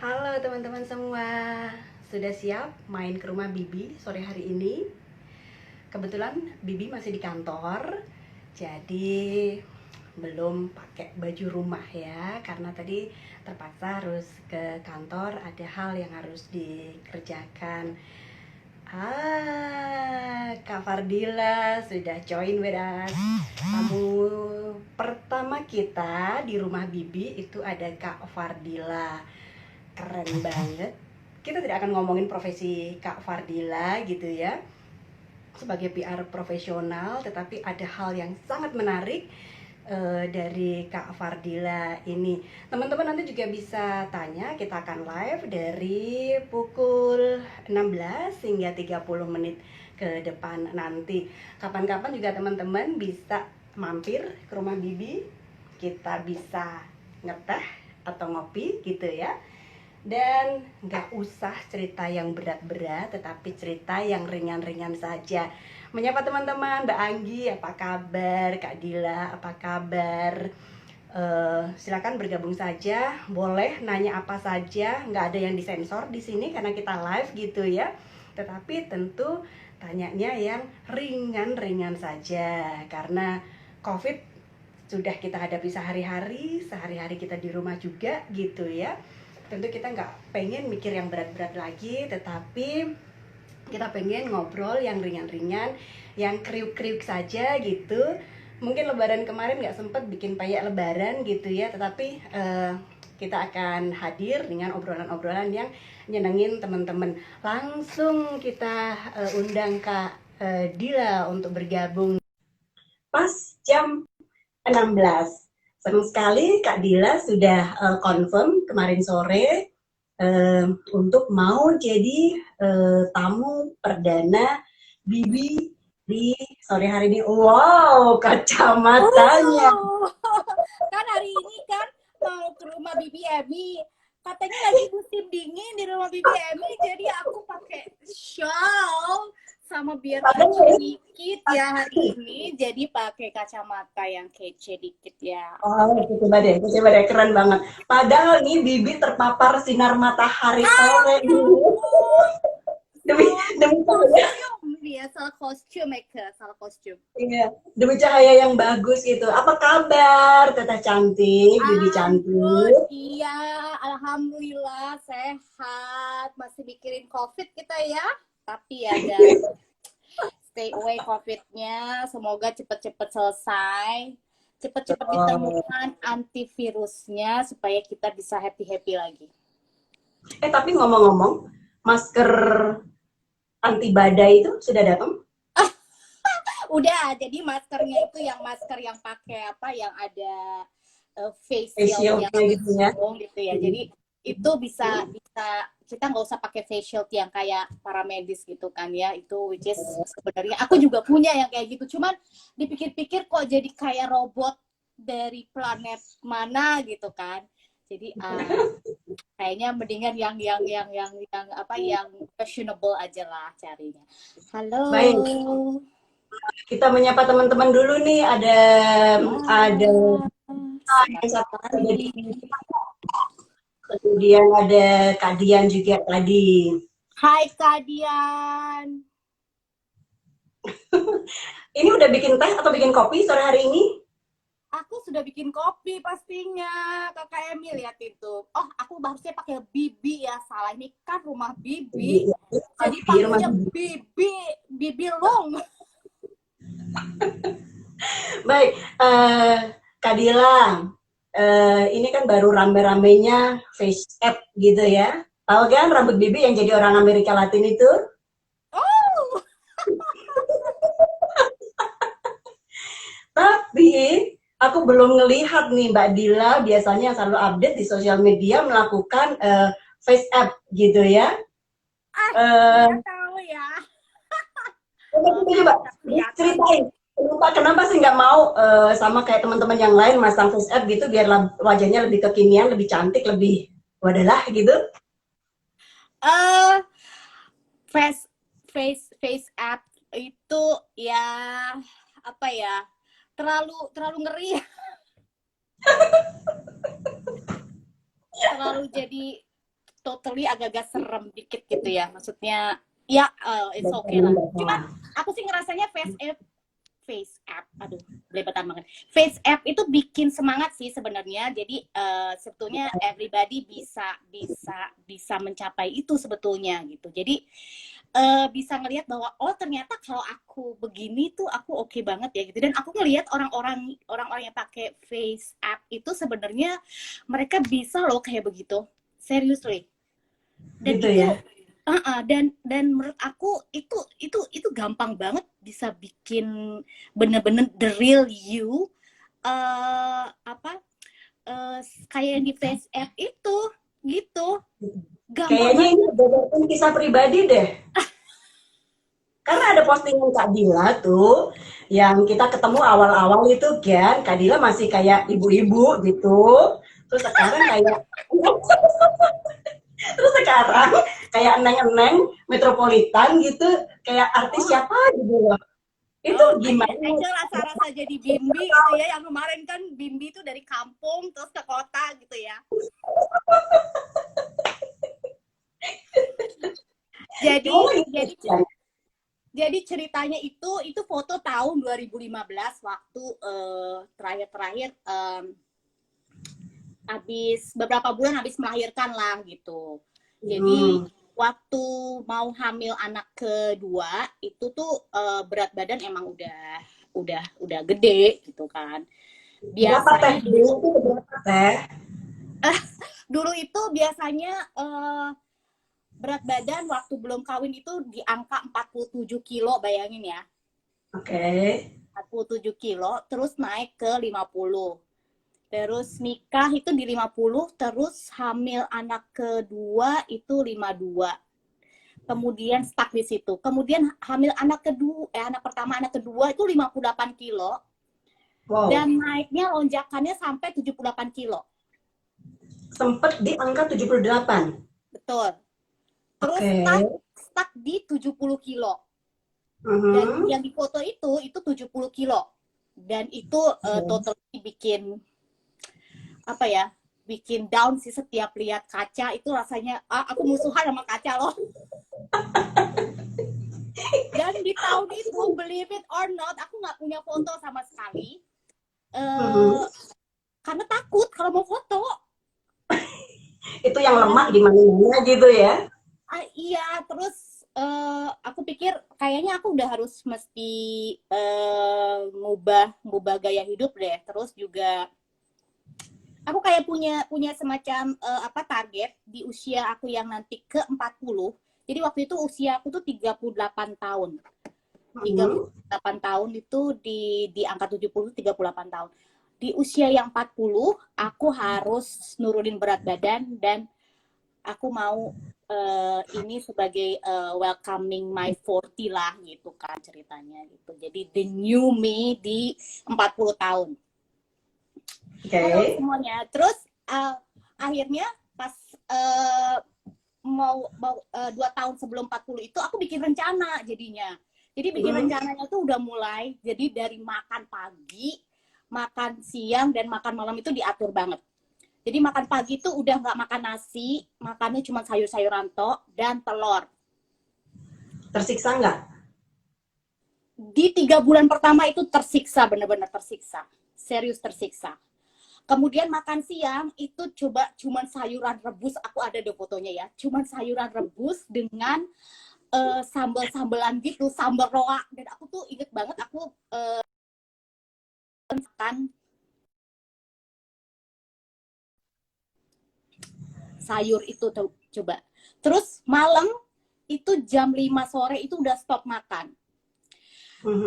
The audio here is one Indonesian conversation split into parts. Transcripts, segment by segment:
Halo teman-teman semua, sudah siap main ke rumah Bibi sore hari ini? Kebetulan Bibi masih di kantor, jadi belum pakai baju rumah ya, karena tadi terpaksa harus ke kantor, ada hal yang harus dikerjakan. Kak Fardila sudah join with us. Tamu pertama kita di rumah Bibi itu ada Kak Fardila. Keren banget. Kita tidak akan ngomongin profesi Kak Fardila gitu ya, sebagai PR profesional, tetapi ada hal yang sangat menarik dari Kak Fardila ini. Teman-teman nanti juga bisa tanya, kita akan live dari pukul 16 hingga 30 menit ke depan nanti. Kapan-kapan juga teman-teman bisa mampir ke rumah Bibi, kita bisa ngeteh atau ngopi gitu ya. Dan nggak usah cerita yang berat-berat, tetapi cerita yang ringan-ringan saja. Menyapa teman-teman, Mbak Anggi, apa kabar? Kak Dila, apa kabar? Silakan bergabung saja, boleh nanya apa saja, nggak ada yang disensor di sini karena kita live gitu ya. Tetapi tentu tanyanya yang ringan-ringan saja, karena COVID sudah kita hadapi sehari-hari kita di rumah juga gitu ya. Tentu kita nggak pengen mikir yang berat-berat lagi, tetapi kita pengen ngobrol yang ringan-ringan, yang kriuk-kriuk saja gitu. Mungkin lebaran kemarin nggak sempet bikin payak lebaran gitu ya, tetapi kita akan hadir dengan obrolan-obrolan yang nyenengin teman-teman. Langsung kita undang Kak Dila untuk bergabung pas jam 16. Senang sekali Kak Dila sudah confirm kemarin sore untuk mau jadi tamu perdana Bibi di sore hari ini. Wow, kacamatanya. Kan hari ini kan mau ke rumah Bibi Emi, katanya lagi musim dingin di rumah Bibi Emi, jadi aku pakai shawl sama biar kece dikit ya hari ini, jadi pakai kacamata yang kece dikit ya. Oh, coba deh, keren banget. Padahal nih Bibi terpapar sinar matahari sore Ya ini. ampun, Demi salah demi cahaya. kostum ya, salah kostum Eka, salah kostum. Iya, demi cahaya yang bagus gitu. Apa kabar, Teteh cantik, Bibi Ampun, cantik? iya, alhamdulillah sehat. Masih mikirin COVID kita ya. Tapi ya guys, stay away COVID-nya. Semoga cepet-cepet selesai. Cepet-cepet Oh. ditemukan antivirusnya supaya kita bisa happy-happy lagi. Tapi ngomong-ngomong, masker anti badai itu sudah datang? Udah, jadi maskernya itu yang masker yang pakai apa, yang ada face Face shield-nya shield-nya gitu ya? langsung gitu ya. Jadi itu bisa bisa kita nggak usah pakai face shield yang kayak paramedis gitu kan ya. Itu which is sebenarnya aku juga punya yang kayak gitu. Cuman dipikir-pikir kok jadi kayak robot dari planet mana gitu kan. Jadi kayaknya mendingan yang apa yang fashionable aja lah carinya. Halo. Baik, kita menyapa teman-teman dulu nih. Ada Ah, yang selamat satu ada di pagi. kemudian ada Kak Dian juga tadi. Hai Kak Dian. Ini udah bikin teh atau bikin kopi sore hari ini? Aku sudah bikin kopi pastinya. Kakak Emi lihat itu. Oh, aku harusnya pakai Bibi ya. Salah, ini kan rumah Bibi. Jadi Di rumah. panggilnya Bibi, Bibi Long. Baik, Kak Dilan, ini kan baru rame-ramenya face app gitu ya. Tahu kan rambut Bibi yang jadi orang Amerika Latin itu? Oh, Tapi aku belum ngelihat nih Mbak Dila biasanya yang selalu update di sosial media melakukan face app gitu ya. Eh, nggak tahu ya. coba Nggak kelihatan. ceritain kenapa sih nggak mau sama kayak teman-teman yang lain masang face app gitu biar wajahnya lebih kekinian, lebih cantik, lebih wadalah gitu. Eh, face face app itu ya apa ya? Terlalu terlalu ngeri, terlalu jadi totally agak-agak serem dikit gitu ya. Maksudnya ya it's okay lah. Cuman aku sih ngerasanya face app, aduh, belebetan banget. Face app itu bikin semangat sih sebenarnya. Jadi sebetulnya everybody bisa mencapai itu sebetulnya gitu. Jadi bisa ngelihat bahwa oh ternyata kalau aku begini tuh aku oke banget ya gitu. Dan aku ngelihat orang-orang yang pakai face app itu sebenarnya mereka bisa loh kayak begitu. Seriously. Dan Gitu itu ya. dan menurut aku itu gampang banget bisa bikin bener-bener the real you apa kayak yang di face app itu gitu gampang Kayaknya banget. ini berdasarkan kisah pribadi deh. Karena ada postingan Kak Dila tuh, yang kita ketemu awal-awal itu kan, Kak Dila masih kayak ibu-ibu gitu. Terus sekarang kayak, terus sekarang kayak eneng-eneng metropolitan gitu, kayak artis Oh, siapa gitu loh. Itu gimana? Aja rasa-rasa jadi Bimbi gitu ya, yang kemarin kan Bimbi itu dari kampung terus ke kota gitu ya. Jadi Gimana jadi gitu? jadi ceritanya itu foto tahun 2015 waktu terakhir-terakhir habis beberapa bulan habis melahirkan lah gitu. Jadi waktu mau hamil anak kedua itu tuh berat badan emang udah gede gitu kan. Berapa teh? Biasanya Dulu tuh berapa teh? dulu itu biasanya berat badan waktu belum kawin itu di angka 47 kilo, bayangin ya. Oke. 47 kilo, terus naik ke 50. Terus nikah itu di 50, terus hamil anak kedua itu 52. Kemudian stuck di situ. Kemudian hamil anak pertama, anak kedua itu 58 kilo. Wow. Dan naiknya lonjakannya sampai 78 kilo. Sempet di angka 78. Betul. Terus Oke. stuck di 70 kilo. Dan yang di foto itu 70 kilo. Dan itu totally bikin apa ya, bikin down sih. Setiap lihat kaca itu rasanya aku musuhan sama kaca loh. Dan di tahun itu, believe it or not, aku nggak punya foto sama sekali karena takut kalau mau foto. Itu yang lemak di mana-mana gitu ya. Iya, terus aku pikir kayaknya aku udah harus mesti ngubah gaya hidup deh. Terus juga aku kayak punya semacam target di usia aku yang nanti ke 40. Jadi waktu itu usia aku tuh 38 tahun. 38 tahun itu di angka 70, 38 tahun. Di usia yang 40, aku harus nurunin berat badan dan aku mau ini sebagai welcoming my 40 lah gitu kan ceritanya gitu. Jadi the new me di 40 tahun. Halo semuanya. Terus akhirnya pas mau 2 tahun sebelum 40 itu aku bikin rencana jadinya. Jadi bikin rencananya tuh udah mulai. Jadi dari makan pagi, makan siang, dan makan malam itu diatur banget. Jadi makan pagi tuh udah nggak makan nasi, makannya cuma sayur-sayuran tok dan telur. Tersiksa nggak? Di 3 bulan pertama itu tersiksa, bener-bener tersiksa. Serius tersiksa. Kemudian makan siang itu coba cuman sayuran rebus, aku ada deh fotonya ya. Cuman sayuran rebus dengan sambal-sambalan gitu, sambal roa. Dan aku tuh inget banget aku makan sayur itu tuh coba. Terus malam itu jam 5 sore itu udah stop makan.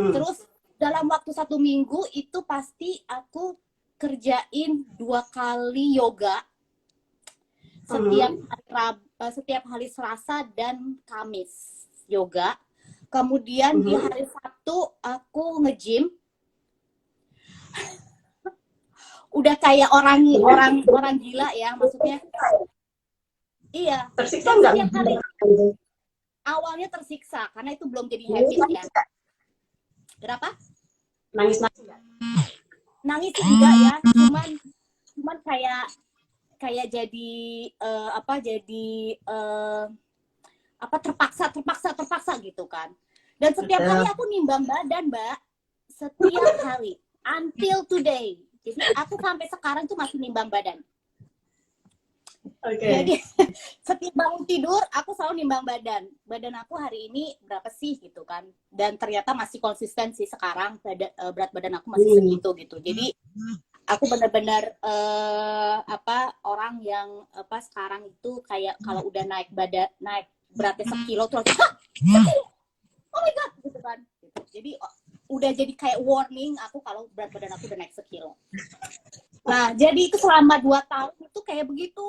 Terus dalam waktu 1 minggu itu pasti aku kerjain 2 kali yoga setiap hari Selasa dan Kamis yoga. Kemudian di hari Sabtu aku nge-gym. Udah kayak orang gila ya, maksudnya. Iya. Tersiksa nggak? Setiap hari awalnya tersiksa karena itu belum jadi habit ya. Kenapa? Nangis nggak? Nangis sih enggak ya, cuman kayak kayak jadi apa jadi terpaksa gitu kan. Dan setiap hari Betul. aku nimbang badan, Mbak. Setiap hari until today. Jadi aku sampai sekarang tuh masih nimbang badan. Oke. Jadi setiap bangun tidur aku selalu nimbang badan. Badan aku hari ini berapa sih gitu kan. Dan ternyata masih konsisten sih sekarang berat badan aku masih segitu gitu. Jadi aku benar-benar orang yang sekarang itu kayak kalau udah naik beratnya sekilo terus oh my god gitu kan. Jadi udah jadi kayak warning aku kalau berat badan aku udah naik sekilo. Nah, jadi itu selama 2 tahun itu kayak begitu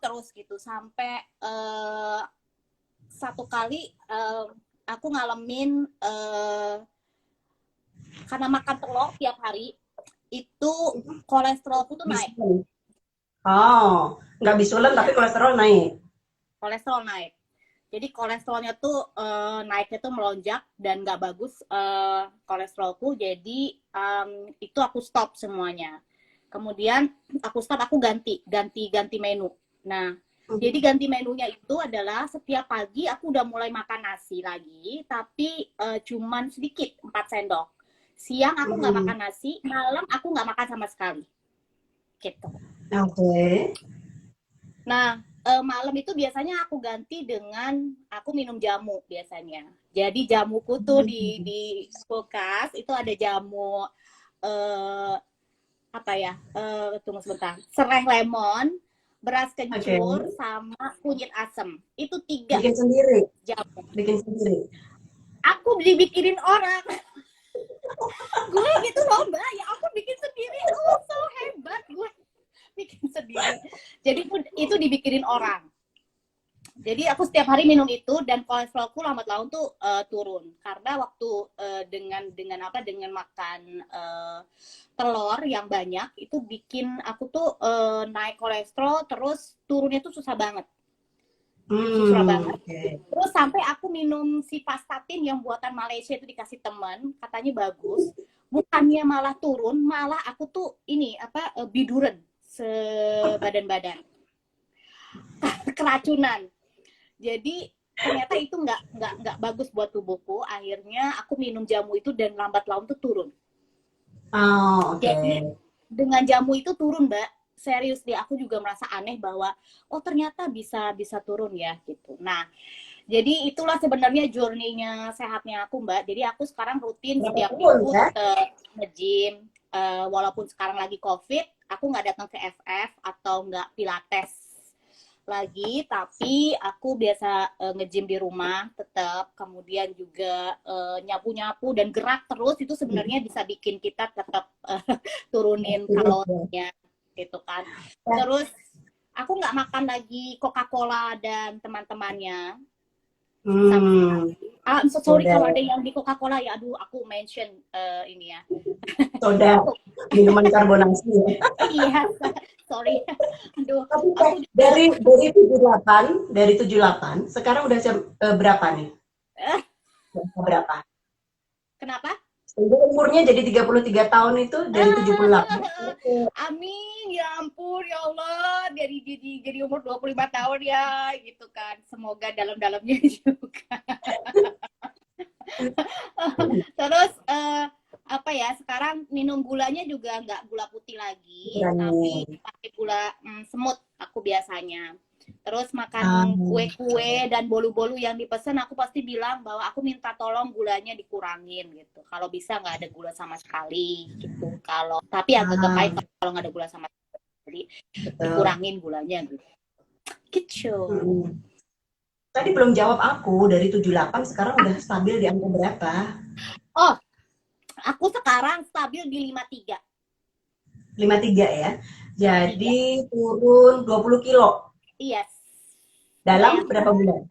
terus gitu sampai satu kali aku ngalamin karena makan telur tiap hari itu kolesterolku tuh naik. Oh, nggak bisulan tapi kolesterol naik. Kolesterol naik. Jadi kolesterolnya tuh naiknya tuh melonjak dan nggak bagus kolesterolku. Jadi itu aku stop semuanya. Kemudian aku stop, aku ganti menu. Nah, jadi ganti menunya itu adalah setiap pagi aku udah mulai makan nasi lagi, tapi cuman sedikit 4 sendok. Siang aku nggak makan nasi, malam aku nggak makan sama sekali. Gitu. Oke. Nah, malam itu biasanya aku ganti dengan aku minum jamu biasanya. Jadi jamuku tuh di kulkas itu ada jamu tunggu sebentar. Serai lemon, beras kencur, sama kunyit asem. Itu 3 Bikin sendiri. jamu. Bikin sendiri. Aku dibikinin orang. Gue gitu loh, Mbak. Ya aku bikin sendiri. Oh, so hebat gue. Bikin sendiri. Jadi itu dibikinin orang. Jadi aku setiap hari minum itu dan kolesterolku lambat laun tuh turun karena waktu dengan makan telur yang banyak itu bikin aku tuh naik kolesterol terus turunnya tuh susah banget. Susah banget. Okay. Terus sampai aku minum si Pastatin yang buatan Malaysia itu dikasih teman, katanya bagus. Bukannya malah turun, malah aku tuh biduren sebadan-badan. Keracunan. Jadi ternyata itu nggak bagus buat tubuhku. Akhirnya aku minum jamu itu dan lambat laun tuh turun. Oh, oke. Jadi dengan jamu itu turun, Mbak. Serius deh, aku juga merasa aneh bahwa oh ternyata bisa turun ya gitu. Nah, jadi itulah sebenarnya journey-nya sehatnya aku, Mbak. Jadi aku sekarang rutin setiap minggu nge-gym. Walaupun sekarang lagi COVID, aku nggak datang ke FF atau nggak pilates lagi, tapi aku biasa nge-gym di rumah tetap, kemudian juga nyapu-nyapu dan gerak terus itu sebenarnya bisa bikin kita tetap turunin kalorinya gitu kan. Terus aku nggak makan lagi Coca-Cola dan teman-temannya sama sekali. I'm so sorry kalau ada yang di Coca-Cola ya, aduh aku mention ini ya. Soda, minuman karbonasi ya. Iya, sorry. Aduh, tapi dari 78 sekarang udah berapa nih? Berapa? Kenapa? Umurnya jadi 33 tahun itu dari 78. Amin, ya ampun, ya Allah. Jadi umur 25 tahun ya, gitu kan. Semoga dalam-dalamnya juga. Terus, sekarang minum gulanya juga nggak gula putih lagi, tapi pakai gula semut aku biasanya. Terus makan kue-kue dan bolu-bolu yang dipesan, aku pasti bilang bahwa aku minta tolong gulanya dikurangin gitu. Kalau bisa nggak ada gula sama sekali gitu. Tapi agak pahit kalau nggak ada gula sama sekali. Dikurangin gulanya gitu. Gitu. Tadi belum jawab aku, dari 78 sekarang udah stabil di angka berapa? Oh, aku sekarang stabil di 53. 53 ya. Jadi turun 20 kilo. Yes. Dalam berapa bulan?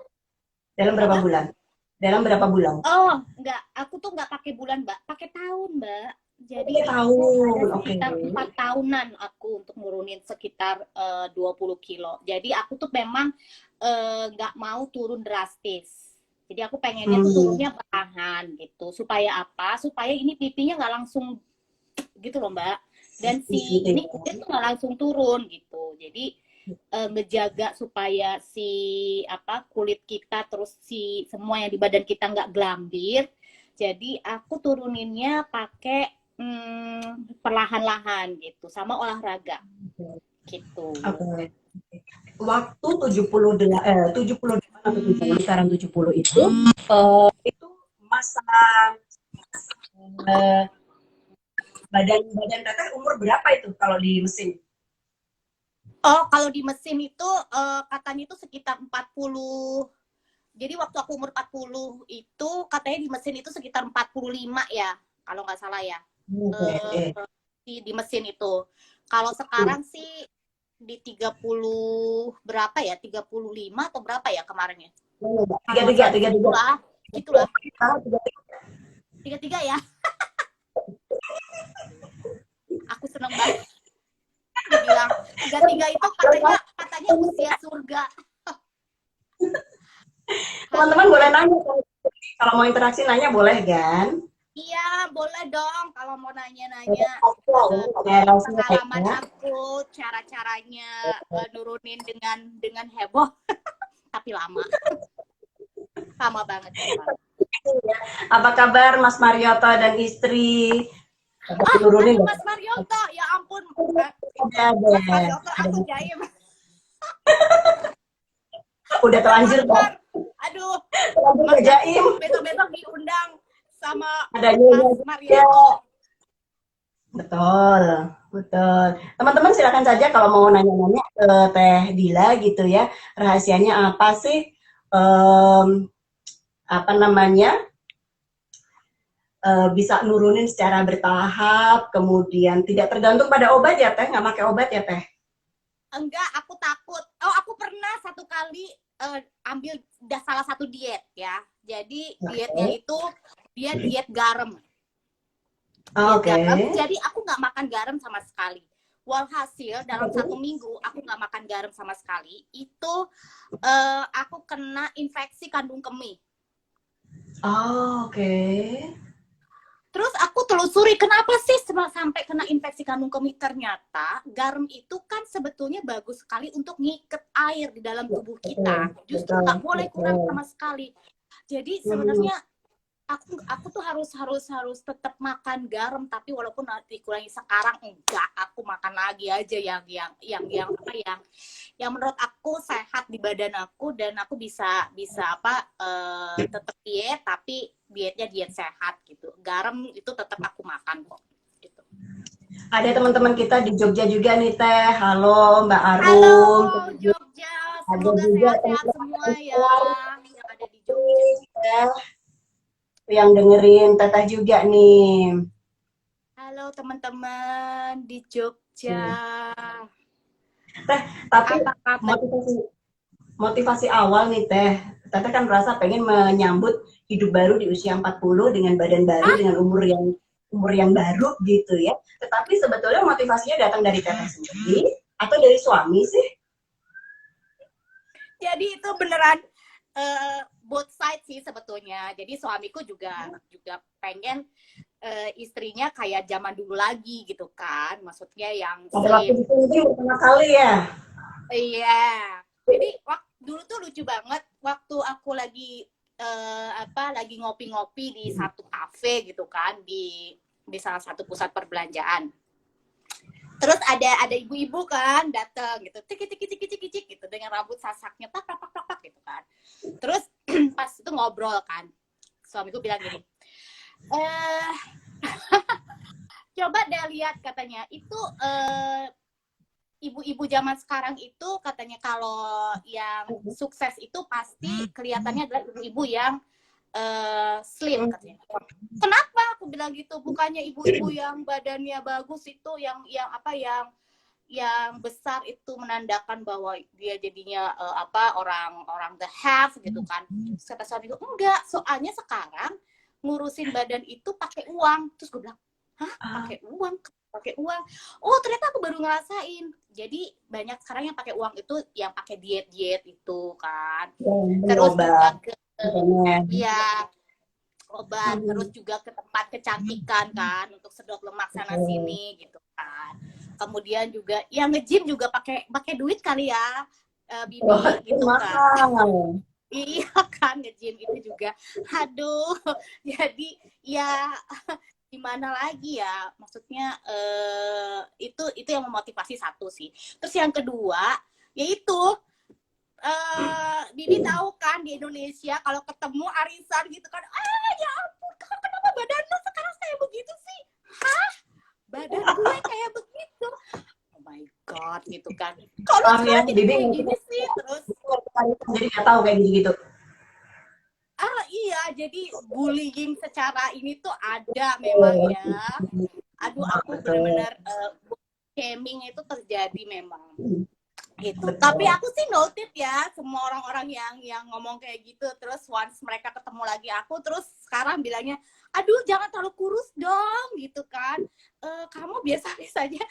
Dalam berapa bulan? Dalam berapa bulan? Oh, enggak. Aku tuh enggak pakai bulan, Mbak. Pakai tahun, Mbak. Jadi tahun. Ada sekitar 4 tahunan aku untuk nurunin sekitar 20 kilo. Jadi aku tuh memang nggak mau turun drastis. Jadi aku pengennya tuh turunnya perlahan gitu. Supaya apa? Supaya ini pipinya nggak langsung gitu loh, Mbak. Dan si ini kulit tuh nggak langsung turun gitu. Jadi ngejaga supaya si kulit kita terus si semua yang di badan kita nggak gelambir. Jadi aku turuninnya pakai perlahan-lahan gitu, sama olahraga gitu. Oke. Waktu 78 atau 70, sekarang 70 itu masa eh, badan teteh umur berapa itu kalau di mesin? Oh, kalau di mesin itu katanya itu sekitar 40. Jadi waktu aku umur 40 itu katanya di mesin itu sekitar 45 ya, kalau nggak salah ya. Oke. Di mesin itu. Kalau sekarang sih di 30 berapa ya? 35 atau berapa ya kemarin ya? Tiga. Gitulah. 33 ya. Aku seneng banget. Dibilang 33 itu katanya usia surga. Teman-teman boleh nanya kalau mau interaksi, nanya boleh kan? Iya, boleh dong kalau mau nanya-nanya pengalaman aku, cara-caranya nurunin dengan heboh, tapi lama. Lama banget. Apa kabar Mas Marioto dan istri? Nurunin Mas Marioto, ya ampun. Mas Marioto, aku jaim. Udah terlanjur kan? Aduh, Mas jaim. Besok-besok diundang sama Mas Marioto. Betul, betul. Teman-teman silakan saja kalau mau nanya-nanya ke Teh Dila gitu ya. Rahasianya apa sih? Apa namanya? Bisa nurunin secara bertahap, kemudian tidak tergantung pada obat ya Teh? Nggak pakai obat ya Teh? Enggak, aku takut. Oh, aku pernah satu kali ambil salah satu diet ya. Jadi dietnya itu dia diet garam. Oke. Jadi aku nggak makan garam sama sekali. Walhasil dalam 1 minggu aku nggak makan garam sama sekali. Itu aku kena infeksi kandung kemih. Oke. Terus aku telusuri kenapa sih sampai kena infeksi kandung kemih. Ternyata garam itu kan sebetulnya bagus sekali untuk ngiket air di dalam tubuh kita. Justru nggak boleh kurang sama sekali. Jadi sebenarnya aku tuh harus tetap makan garam, tapi walaupun nanti dikurangi sekarang enggak, aku makan lagi aja yang menurut aku sehat di badan aku, dan aku bisa tetap diet, tapi dietnya diet sehat gitu. Garam itu tetap aku makan kok gitu. Ada teman-teman kita di Jogja juga nih Teh. Halo Mbak Arum. Halo Jogja, semoga sehat-sehat semua ya yang ada di Jogja. Yang dengerin Teteh juga nih. Halo teman-teman di Jogja. Teh, tapi motivasi awal nih Teh. Teteh kan merasa pengen menyambut hidup baru di usia 40 dengan badan baru, dengan umur yang baru gitu ya. Tetapi sebetulnya motivasinya datang dari Teteh sendiri atau dari suami sih? Jadi itu beneran both side sih sebetulnya. Jadi suamiku juga pengen istrinya kayak zaman dulu lagi gitu kan. Maksudnya yang waktu pertama kali ya. Iya. Jadi dulu tuh lucu banget waktu aku lagi lagi ngopi-ngopi di satu kafe gitu kan, di salah satu pusat perbelanjaan. Terus ada ibu-ibu kan datang gitu, cik gitu dengan rambut sasaknya tak gitu kan. Terus pas itu ngobrol kan, suamiku bilang gini, coba deh lihat katanya itu ibu-ibu zaman sekarang itu katanya kalau yang sukses itu pasti kelihatannya adalah ibu-ibu yang slim katanya. Kenapa aku bilang gitu? Bukannya ibu-ibu yang badannya bagus itu yang besar itu menandakan bahwa dia jadinya orang the have gitu kan. Kata suamiku, enggak, soalnya sekarang ngurusin badan itu pakai uang. Terus gue bilang, hah, pakai uang? Oh, ternyata aku baru ngerasain. Jadi banyak sekarang yang pakai uang itu yang pakai diet itu kan. Terus juga obat, terus juga ke tempat kecantikan kan untuk sedot lemak sana sini gitu. kan. Kemudian juga yang nge-gym juga pakai pakai duit kali ya, Wah, Bibi itu gitu kan. mahal. Iya kan, nge-gym itu juga. Aduh, jadi ya gimana lagi ya? Maksudnya itu yang memotivasi satu sih. Terus yang kedua yaitu Bibi tahu kan di Indonesia kalau ketemu arisan gitu kan, ya ampun, kenapa badan lu sekarang kayak begitu sih? Hah? Badan gue kayak begitu? Oh my god, gitu kan. Kalau Maaf ya, sekarang jadi Bibi kayak nggak gini sih, terus jadi nggak tahu kayak gitu-gitu. iya, jadi bullying secara ini tuh ada memang ya. Aduh, aku Betul. benar-benar shaming itu terjadi memang. Gitu. Tapi Betul. aku sih noted ya semua orang-orang yang ngomong kayak gitu, terus once mereka ketemu lagi aku, terus sekarang bilangnya, aduh jangan terlalu kurus dong gitu kan, kamu biasa-biasa aja.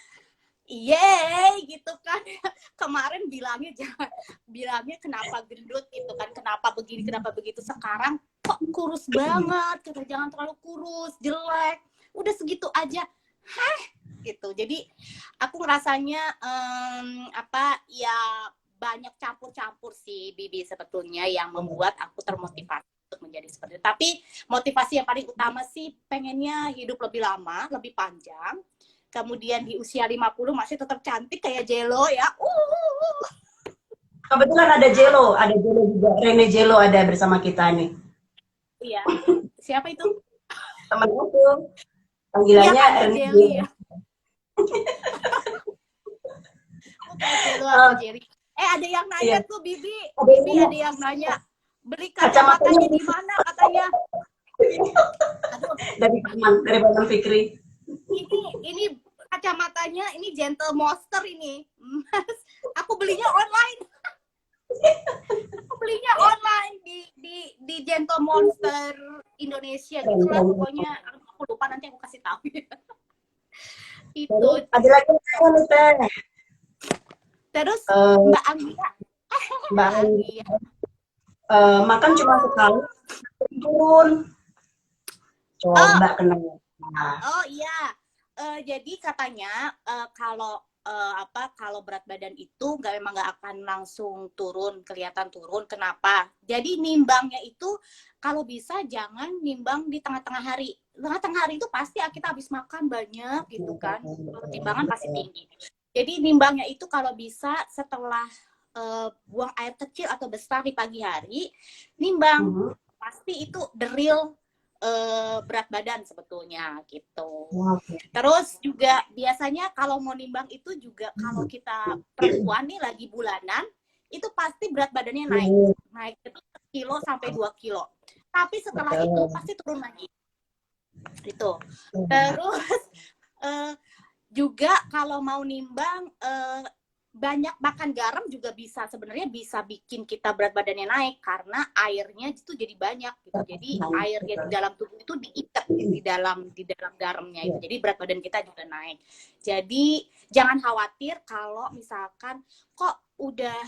Yeay gitu kan. Kemarin bilangnya jangan, bilangnya kenapa gendut gitu kan, kenapa begini kenapa begitu, sekarang kok kurus banget, kata jangan terlalu kurus, jelek, udah segitu aja. Hah gitu. Jadi aku ngerasanya apa ya, banyak campur-campur sih Bibi sebetulnya yang membuat aku termotivasi untuk menjadi seperti itu. Tapi motivasi yang paling utama sih pengennya hidup lebih lama, lebih panjang. Kemudian di usia 50 masih tetap cantik kayak Jello ya. Kebetulan ada Jelo juga, Rene Jelo ada bersama kita nih. Iya. Siapa itu? Teman aku, Iya panggilannya kan Teh Rene Jelly Jelo. ya. Bukan Jello atau Uh, Jerry. Ada yang nanya iya. tuh Bibi. Ada Bibi yang ada yang nanya. Beli kacamatanya kacamatanya di mana katanya? Aduh, dari Paman Fikri. ini kacamatanya ini Gentle Monster ini. Mas, aku belinya online. Aku belinya online di Gentle Monster Indonesia Keren, gitulah keren. pokoknya. Aku lupa, nanti aku kasih tahu. Itu. Terus ada lagi yang nih Teh. Terus Eh, Mbak Anggia, Mbak Mbak Anggia. makan cuma sekali turun. Oh, Coba kenapa? Nah, oh iya. Jadi katanya kalau apa, kalau berat badan itu memang nggak akan langsung turun, kelihatan turun. Kenapa? Jadi nimbangnya itu kalau bisa jangan nimbang di tengah-tengah hari. Tengah-tengah hari itu pasti kita habis makan banyak gitu kan, timbangan pasti tinggi. Jadi nimbangnya itu kalau bisa setelah buang air kecil atau besar di pagi hari, nimbang. Pasti itu the real berat badan sebetulnya gitu. Terus juga biasanya kalau mau nimbang itu juga kalau kita perempuan nih lagi bulanan, itu pasti berat badannya naik itu 1 kilo sampai 2 kilo. Tapi setelah itu pasti turun lagi. Itu. Terus juga kalau mau nimbang banyak makan garam juga bisa, sebenarnya bisa bikin kita berat badannya naik karena airnya itu jadi banyak gitu. Jadi airnya di dalam tubuh itu diikat di dalam garamnya itu. Jadi berat badan kita juga naik. Jadi jangan khawatir kalau misalkan kok udah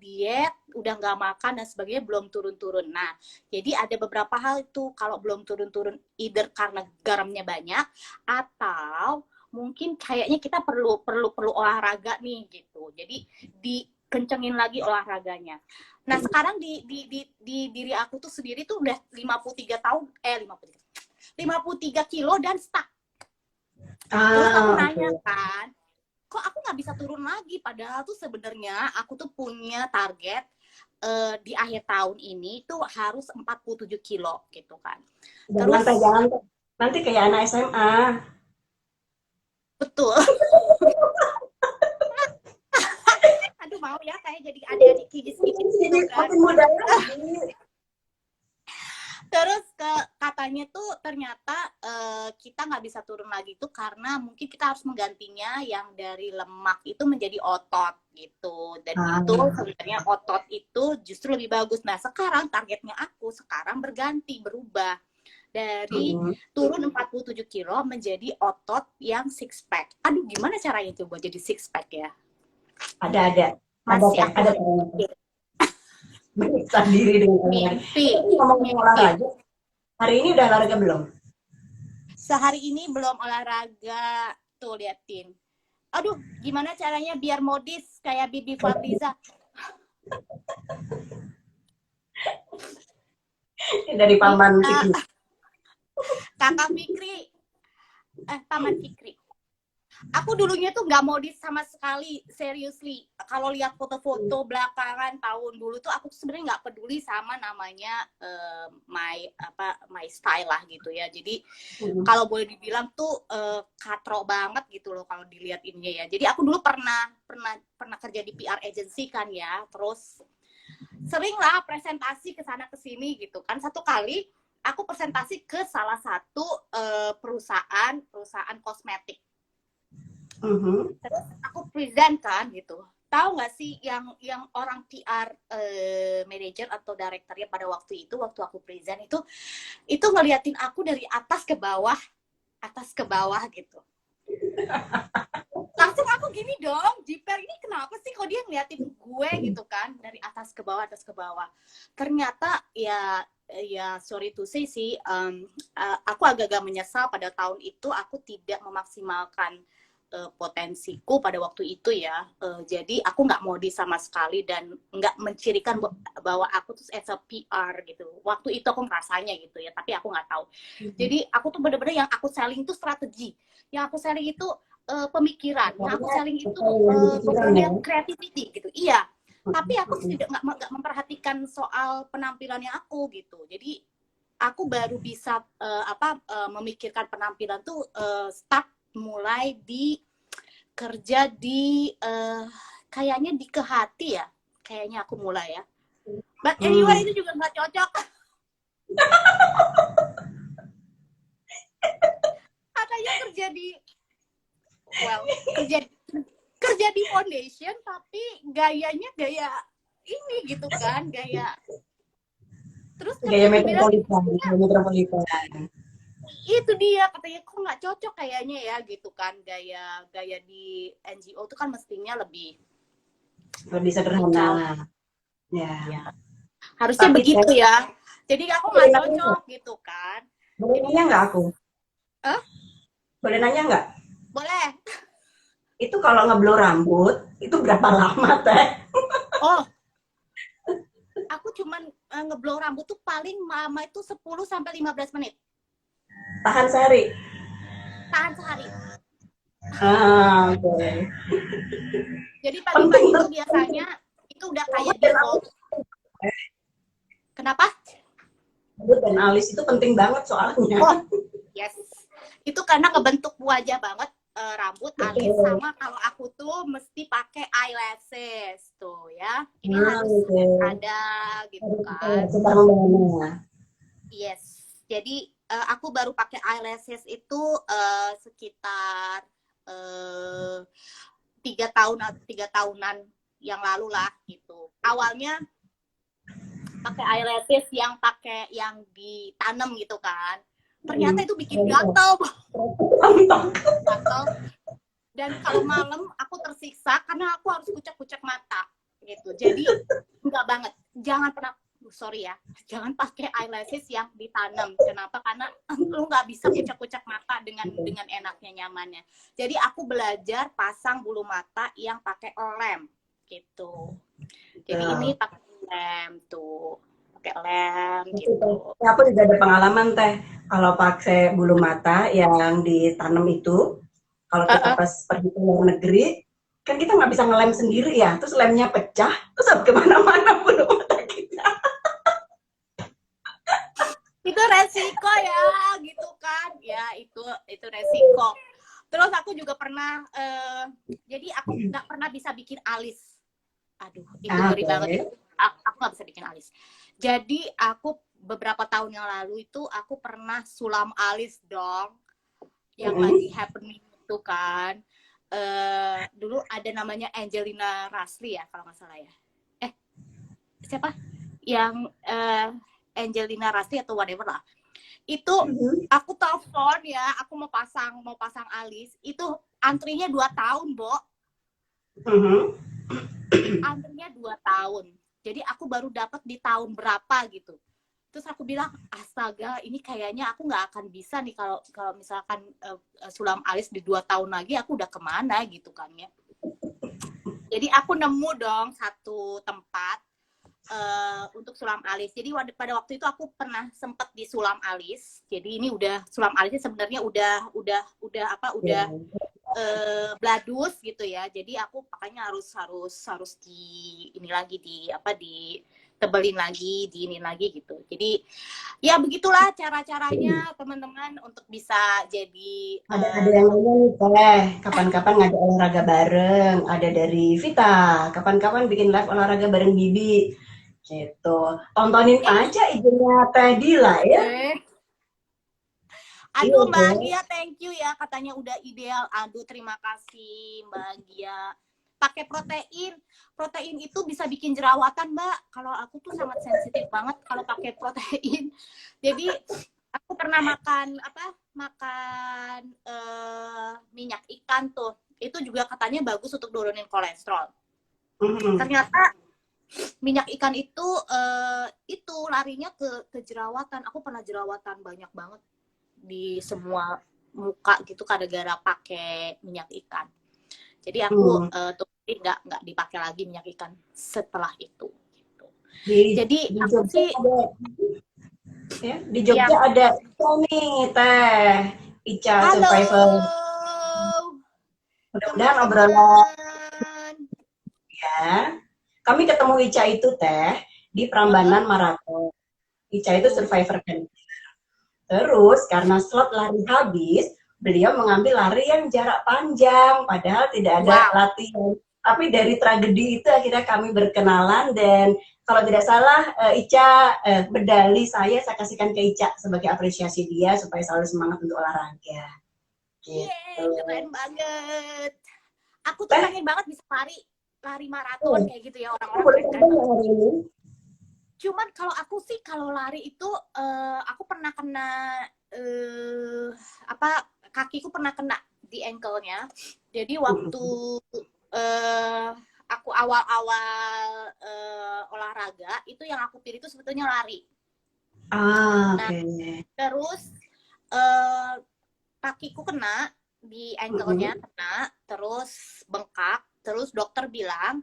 diet, udah nggak makan dan sebagainya belum turun-turun. Nah, jadi ada beberapa hal itu kalau belum turun-turun, either karena garamnya banyak atau mungkin kayaknya kita perlu olahraga nih gitu. Jadi dikencengin lagi olahraganya. Nah, sekarang di diri aku tuh sendiri tuh udah 53 tahun 53 kilo dan stuck. Terus aku nanya kan, kok aku nggak bisa turun lagi, padahal tuh sebenarnya aku tuh punya target di akhir tahun ini tuh harus 47 kilo gitu kan. Terus jangan nanti kayak anak SMA. Betul. Aduh, mau ya kayak jadi adik-adik kikis-kikis gitu kan. Terus katanya tuh ternyata kita nggak bisa turun lagi tuh karena mungkin kita harus menggantinya yang dari lemak itu menjadi otot gitu. Dan itu sebenarnya otot itu justru lebih bagus. Nah, sekarang targetnya aku sekarang berubah dari turun 47 kilo menjadi otot yang six pack. Aduh, gimana caranya coba jadi six pack ya? Ada. Masih ada Meriksa diri dengan olahraga. Ngomong olahraga, hari ini udah olahraga belum? Sehari ini belum olahraga Tuh liatin. Aduh, gimana caranya biar modis kayak Bibi Farliza? Dari paman Iya, Fikri. Kakak Fikri, Paman Fikri. Aku dulunya tuh nggak modis sama sekali, seriously. Kalau lihat foto-foto belakangan tahun dulu tuh aku sebenarnya nggak peduli sama namanya my style lah gitu ya. Jadi kalau boleh dibilang tuh katro banget gitu loh kalau dilihat ininya ya. Jadi aku dulu pernah kerja di PR agency kan ya. Terus sering lah presentasi ke sana ke sini gitu kan. Satu kali aku presentasi ke salah satu perusahaan kosmetik. Terus aku present kan gitu. Tahu nggak sih yang orang PR manager atau direkturnya pada waktu aku present itu ngeliatin aku dari atas ke bawah gitu. Langsung aku gini dong, Jiper ini kenapa sih kok dia ngeliatin gue gitu kan dari atas ke bawah. Ternyata ya sorry to say sih, aku agak-agak menyesal pada tahun itu aku tidak memaksimalkan potensiku pada waktu itu ya. Jadi aku nggak modis sama sekali dan nggak mencirikan bahwa aku tuh as a PR gitu. Waktu itu aku ngerasanya gitu ya, tapi aku nggak tahu. Jadi aku tuh bener-bener yang aku selling itu strategi, yang aku selling itu pemikiran, yang aku selling itu pokoknya creativity gitu. Iya. Tapi aku tidak nggak memperhatikan soal penampilannya aku gitu. Jadi aku baru bisa memikirkan penampilan tuh start mulai di kerja di kayaknya di Kehati ya, kayaknya aku mulai ya. But anyway itu juga nggak cocok. Katanya kerja di foundation tapi gayanya gaya ini gitu kan, terus Gaya katanya metropolitan. itu dia katanya kok nggak cocok kayaknya ya gitu kan, gaya di NGO itu kan mestinya lebih sederhana. Ya. Harusnya Tapi begitu ya. Jadi aku nggak cocok gitu kan. Boleh nanya nggak aku? Boleh nanya nggak? Boleh. Itu kalau ngeblow rambut, itu berapa lama, Teh? Oh, aku cuman ngeblow rambut tuh paling lama itu 10-15 menit. Tahan sehari? Tahan sehari. Oke. Jadi pagi-pagi itu biasanya itu udah kayak default. Kenapa? Rambut dan alis itu penting banget soalnya. Oh, yes. Itu karena ngebentuk wajah banget, rambut, alis, sama kalau aku tuh mesti pakai eyelashes tuh ya. Ini harus ada gitu kan. Yes. Jadi aku baru pakai eyelashes itu sekitar 3 tahunan yang lalu lah gitu. Awalnya pakai eyelashes yang ditanam gitu kan. Ternyata itu bikin gatal. Dan kalau malam aku tersiksa karena aku harus kucek-kucek mata gitu. Jadi enggak banget. Jangan pernah jangan pakai eyelashes yang ditanam. Kenapa? Karena lu nggak bisa kucek-kucek mata dengan enaknya, nyamannya. Jadi aku belajar pasang bulu mata yang pakai lem gitu. Jadi ini pakai lem tuh, pakai lem gitu. Ya, aku juga ada pengalaman, Teh. Kalau pakai bulu mata yang ditanam itu, kalau kita pas pergi ke luar negeri, kan kita nggak bisa ngelem sendiri ya. Terus lemnya pecah, terus kemana-mana bulu mata kita. Itu resiko ya gitu kan ya, itu resiko. Terus aku juga pernah jadi aku nggak pernah bisa bikin alis. Aduh itu ngeri banget ya. Aku nggak bisa bikin alis. Jadi aku beberapa tahun yang lalu itu aku pernah sulam alis dong, yang lagi happening itu kan. Dulu ada namanya Angelina Rasli ya kalau nggak salah ya. Siapa yang Angelina Rasli atau whatever lah. Itu aku telepon ya, aku mau pasang alis, itu antrinya 2 tahun, Bo. Antrinya 2 tahun. Jadi aku baru dapat di tahun berapa gitu. Terus aku bilang, astaga, ini kayaknya aku nggak akan bisa nih kalau kalau misalkan sulam alis di 2 tahun lagi, aku udah kemana gitu kan ya. Jadi aku nemu dong satu tempat untuk sulam alis. Jadi pada waktu itu aku pernah sempet di sulam alis. Jadi ini udah sulam alisnya sebenarnya udah bladus gitu ya. Jadi aku pakainya harus di ini lagi di tebelin lagi, diinin lagi gitu. Jadi ya begitulah cara-caranya teman-teman untuk bisa jadi Ada yang lainnya nih Teh, kapan-kapan ngajak olahraga bareng, ada dari Vita, kapan-kapan bikin live olahraga bareng Bibi, gitu. Tontonin aja IG-nya Teh Dila ya. Iya Aduh Mbak dong. Gia, thank you ya. Katanya udah ideal. Aduh terima kasih Mbak Gia. Pakai protein. Protein itu bisa bikin jerawatan Mbak. Kalau aku tuh sangat sensitif banget kalau pakai protein. Jadi aku pernah makan Makan minyak ikan tuh. Itu juga katanya bagus untuk nurunin kolesterol. Ternyata minyak ikan itu larinya ke jerawatan. Aku pernah jerawatan banyak banget di semua muka gitu gara-gara pakai minyak ikan. Jadi aku nggak dipakai lagi minyak ikan setelah itu. Gitu. Jadi Di aku Jogja sih ada, ya, di Jogja yang ada Ica nih Teh, Ica halo Survivor. Mudah-mudahan obrolan teman-teman. ya. Kami ketemu Ica itu Teh di Prambanan Marathon. Ica itu survivor kan. Terus karena slot lari habis, beliau mengambil lari yang jarak panjang, padahal tidak ada Wow. latihan. Tapi dari tragedi itu akhirnya kami berkenalan dan kalau tidak salah Ica medali saya kasihkan ke Ica sebagai apresiasi dia supaya selalu semangat untuk olahraga. Gitu. Yeay, keren banget. Aku tuh Teh, pengen banget bisa lari maraton kayak gitu ya, aku orang-orang boleh keren-keren coba banget. hari ini? Cuman kalau aku sih kalau lari itu aku pernah kena kakiku pernah kena di ankle-nya. Jadi waktu uh, aku awal-awal olahraga itu yang aku pilih itu sebetulnya lari. Ah, Nah, oke. Okay. terus uh, kakiku kena di ankle-nya kena, terus bengkak, terus dokter bilang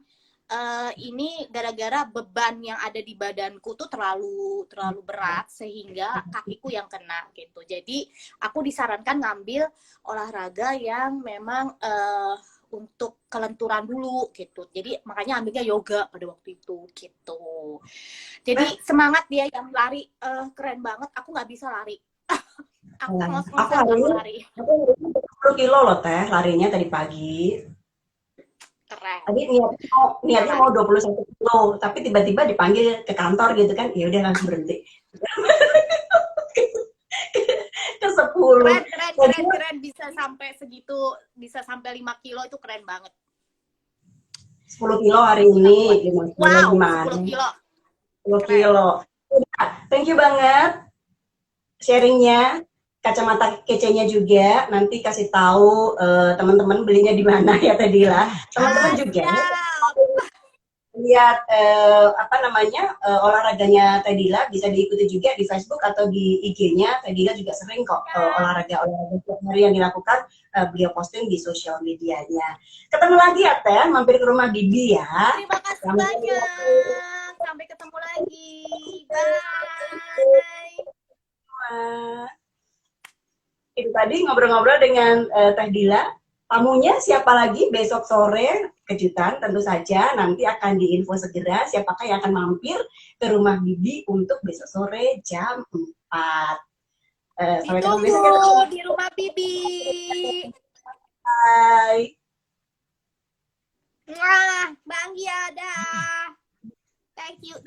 ini gara-gara beban yang ada di badanku tuh terlalu berat sehingga kakiku yang kena gitu. Jadi aku disarankan ngambil olahraga yang memang untuk kelenturan dulu gitu. Jadi makanya ambilnya yoga pada waktu itu gitu. Jadi semangat dia yang lari keren banget. Aku nggak bisa lari. Aku ngos-ngosan kalau lari. Aku hari ini 10 kilo loh Teh, larinya tadi pagi. Keren. Tadi niatnya mau 21 kilo, tapi tiba-tiba dipanggil ke kantor gitu kan, ya udah langsung berhenti. Ke 10. Keren bisa sampai segitu, bisa sampai 5 kilo itu keren banget. 10 kilo hari ini, 5 kilo Wow, gimana? 10 kilo. 10 Keren. kilo. Thank you banget sharingnya, kacamata kecenya juga. Nanti kasih tahu teman-teman belinya di mana ya tadi lah. Teman-teman juga lihat olahraganya Tedila bisa diikuti juga di Facebook atau di IG-nya. Tedila juga sering kok olahraga setiap hari yang dilakukan beliau posting di sosial medianya. Ketemu lagi ya Teh, mampir ke rumah Bibi ya. Terima kasih banyak. Sampai ketemu lagi. Bye. Itu tadi ngobrol-ngobrol dengan Teh Dila. Tamunya siapa lagi besok sore? Kejutan tentu saja, nanti akan diinfo segera siapakah yang akan mampir ke rumah Bibi untuk besok sore jam 4. Sampai ketemu besok ya. Ditunggu di rumah Bibi. Bye. Bang Gia, dah. Thank you.